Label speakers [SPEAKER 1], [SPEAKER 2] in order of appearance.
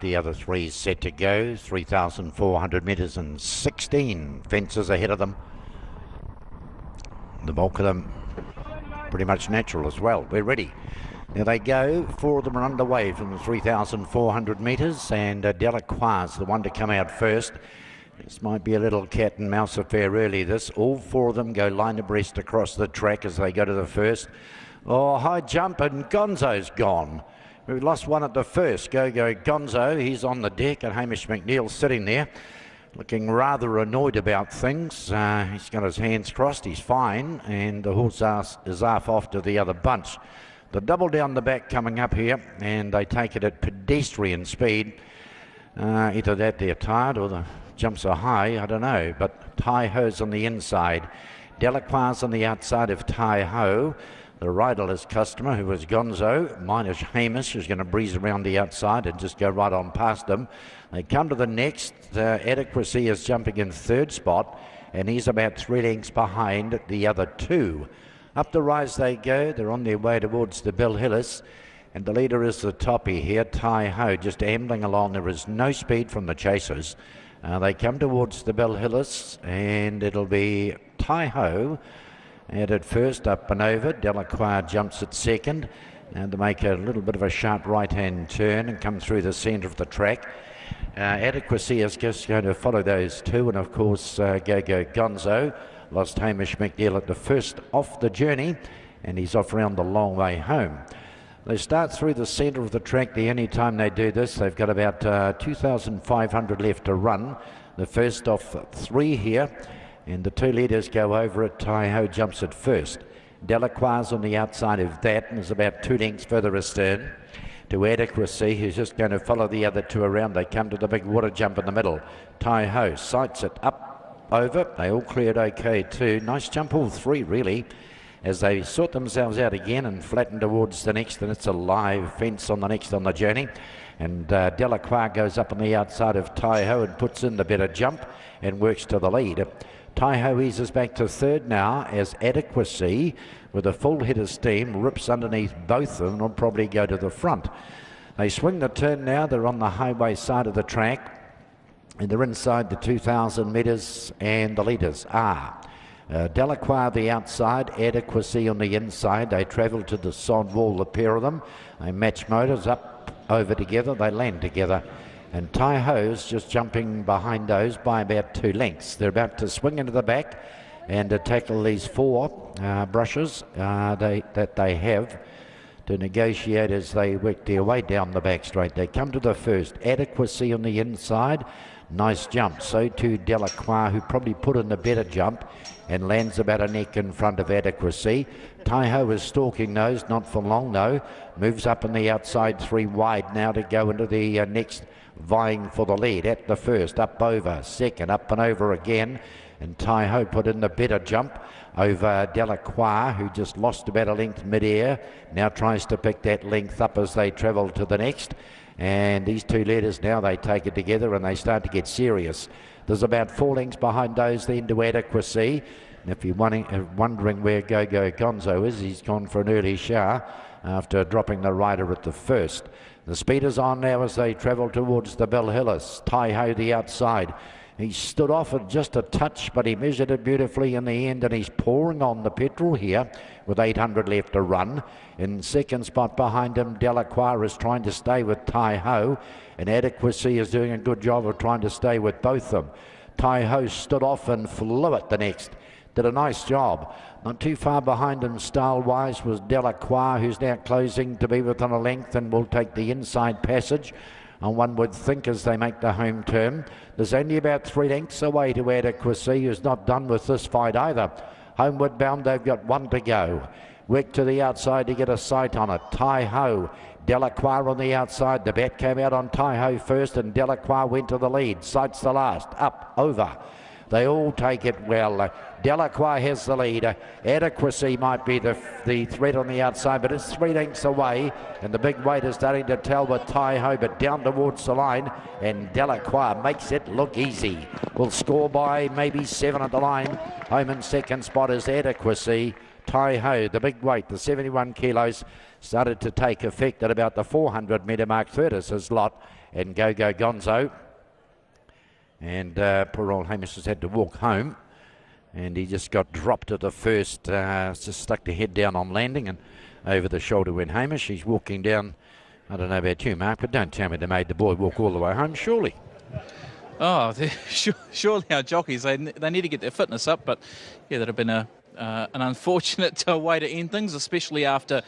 [SPEAKER 1] The other three set to go. 3,400 metres and 16 fences ahead of them. The bulk of them pretty much natural as well. We're ready. There they go. 4 of them are underway from the 3,400 metres, and Delacroix is the one to come out first. This might be a little cat and mouse affair early, this. All 4 of them go line abreast across the track as they go to the first. Oh, high jump, and Gonzo's gone. We've lost one at the first. Go Gonzo. He's on the deck, and Hamish McNeil sitting there, looking rather annoyed about things. He's got his hands crossed. He's fine, and the horse is off to the other bunch. The double down the back coming up here, and they take it at pedestrian speed. Either that they're tired or the jumps are high, I don't know. But Tai Ho's on the inside. Delacroix on the outside of Tai Ho. The riderless customer, who was Gonzo, minus Hamish, who's going to breeze around the outside and just go right on past them. They come to the next. Adequacy is jumping in third spot, and he's about 3 lengths behind the other 2. Up the rise they go. They're on their way towards the Bill Hillis, and the leader is the toppy here, Tai Ho, just ambling along. There is no speed from the chasers. They come towards the Bill Hillis, and it'll be Tai Ho at first, up and over. Delacroix jumps at second, and to make a little bit of a sharp right-hand turn and come through the centre of the track. Adequacy is just going to follow those 2, and of course Go Gonzo lost Hamish McNeil at the first off the journey, and he's off around the long way home. They start through the centre of the track. The only time they do this, they've got about 2,500 left to run. The first off 3 here, and the 2 leaders go over it. Tai Ho jumps at first. Delacroix on the outside of that, and is about 2 lengths further astern to Adequacy, who's just going to follow the other 2 around. They come to the big water jump in the middle. Tai Ho sights it up, over. They all cleared okay too. Nice jump, all 3 really, as they sort themselves out again and flatten towards the next, and it's a live fence on the next on the journey. And Delacroix goes up on the outside of Tai Ho and puts in the better jump and works to the lead. Tai Ho eases back to third now, as Adequacy, with a full head of steam, rips underneath both of them and will probably go to the front. They swing the turn now. They're on the highway side of the track, and they're inside the 2,000 metres, and the leaders are Delacroix the outside, Adequacy on the inside. They travel to the sod wall, the pair of them. They match motors up over together. They land together. And Tai Ho's just jumping behind those by about 2 lengths. They're about to swing into the back and to tackle these 4 brushes that they have to negotiate as they work their way down the back straight. They come to the first. Adequacy on the inside. Nice jump. So too Delacroix, who probably put in the better jump and lands about a neck in front of Adequacy. Tai Ho is stalking those, not for long though. Moves up on the outside 3 wide now to go into the next, vying for the lead. At the first, up over, second, up and over again, and Tai Ho put in the better jump over Delacroix, who just lost about a length mid-air. Now tries to pick that length up as they travel to the next, and these 2 leaders now, they take it together and they start to get serious. There's about 4 lengths behind those then to Adequacy, and if you're wondering where Go Gonzo is, he's gone for an early shower after dropping the rider at the first. The speed is on now as they travel towards the Bill Hillis. Tai Ho the outside. He stood off at just a touch, but he measured it beautifully in the end, and he's pouring on the petrol here with 800 left to run. In second spot behind him, Delacroix is trying to stay with Tai Ho, and Adequacy is doing a good job of trying to stay with both of them. Tai Ho stood off and flew at the next. Did a nice job. Not too far behind him style-wise was Delacroix, who's now closing to be within a length and will take the inside passage, and one would think as they make the home turn. There's only about 3 lengths away to Adequacy, who's not done with this fight either. Homeward bound, they've got 1 to go. Work to the outside to get a sight on it. Tai Ho, Delacroix on the outside. The bet came out on Tai Ho first, and Delacroix went to the lead. Sights the last. Up, over. They all take it well. Delacroix has the lead. Adequacy might be the threat on the outside, but it's 3 lengths away, and the big weight is starting to tell with Tai Ho, but down towards the line, and Delacroix makes it look easy. Will score by maybe 7 at the line. Home in second spot is Adequacy. Tai Ho, the big weight, the 71 kilos, started to take effect at about the 400 metre mark. Third is his lot, and Go Go Gonzo. And poor old Hamish has had to walk home. And he just got dropped at the first, just stuck the head down on landing, and over the shoulder went Hamish. He's walking down, I don't know about you, Mark, but don't tell me they made the boy walk all the way home, surely.
[SPEAKER 2] Oh, surely our jockeys, they need to get their fitness up, but yeah, that would have been an unfortunate way to end things, especially after